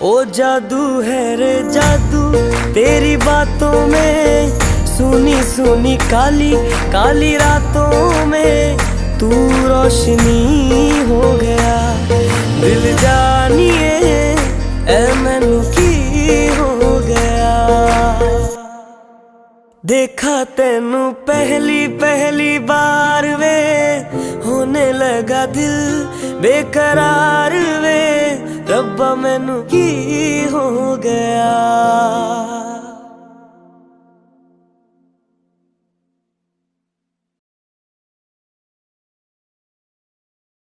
ओ जादू है रे जादू तेरी बातों में, सुनी सुनी काली काली रातों में तू रोशनी हो गया। दिल जानिए ए मैनू की हो गया। देखा तेनू पहली पहली बार वे, होने लगा दिल बेकरार वे। रब्बा मैनू की हो गया।